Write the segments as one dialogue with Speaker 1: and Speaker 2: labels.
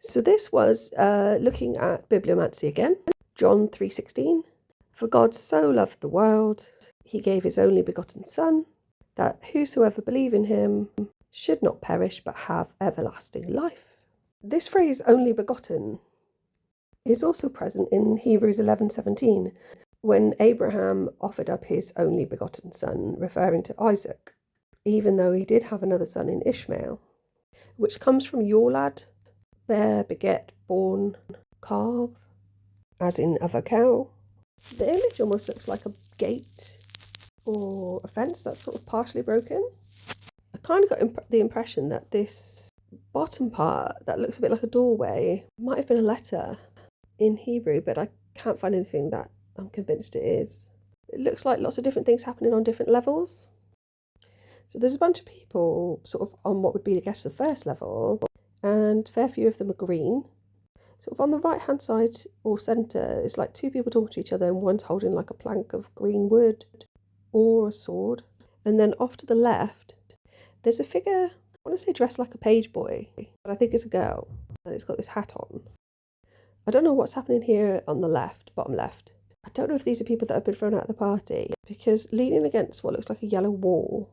Speaker 1: So this was looking at bibliomancy again. John 3:16. For God so loved the world, he gave his only begotten Son, that whosoever believe in him should not perish but have everlasting life. This phrase, only begotten, is also present in Hebrews 11:17, when Abraham offered up his only begotten son, referring to Isaac, even though he did have another son in Ishmael, which comes from Yolad, bear, beget, born, calve, as in of a cow. The image almost looks like a gate or a fence that's sort of partially broken. I kind of got the impression that this bottom part that looks a bit like a doorway might have been a letter in Hebrew, but I can't find anything that I'm convinced it is. It looks like lots of different things happening on different levels. So there's a bunch of people sort of on what would be, I guess, the first level, and a fair few of them are green. Sort of on the right hand side or centre, it's like two people talking to each other, and one's holding like a plank of green wood or a sword. And then off to the left, there's a figure, I want to say dressed like a page boy, but I think it's a girl, and it's got this hat on. I don't know what's happening here on the left, bottom left. I don't know if these are people that have been thrown out of the party, because leaning against what looks like a yellow wall,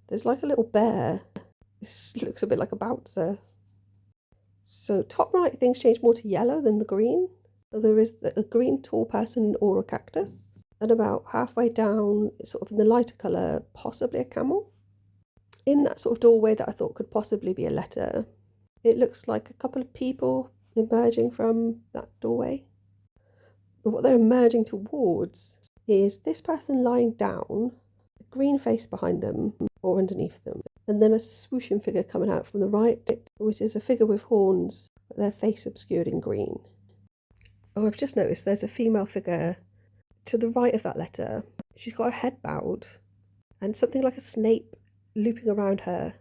Speaker 1: there's like a little bear. This looks a bit like a bouncer. So top right, things change more to yellow than the green. So there is a green tall person or a cactus. And about halfway down, sort of in the lighter colour, possibly a camel. In that sort of doorway that I thought could possibly be a letter, it looks like a couple of people emerging from that doorway. But what they're emerging towards is this person lying down, a green face behind them or underneath them, and then a swooshing figure coming out from the right, which is a figure with horns, but their face obscured in green. Oh, I've just noticed there's a female figure to the right of that letter. She's got her head bowed and something like a snake looping around her,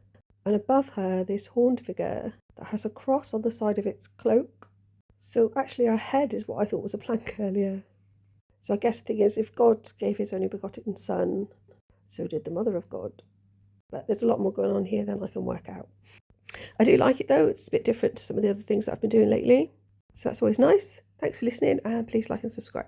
Speaker 1: and above her this horned figure that has a cross on the side of its cloak. So actually her head is what I thought was a plank earlier. So I guess the thing is, if God gave his only begotten son, so did the mother of God. But there's a lot more going on here than I can work out. I do like it though. It's a bit different to some of the other things that I've been doing lately. So that's always nice. Thanks for listening, and please like and subscribe.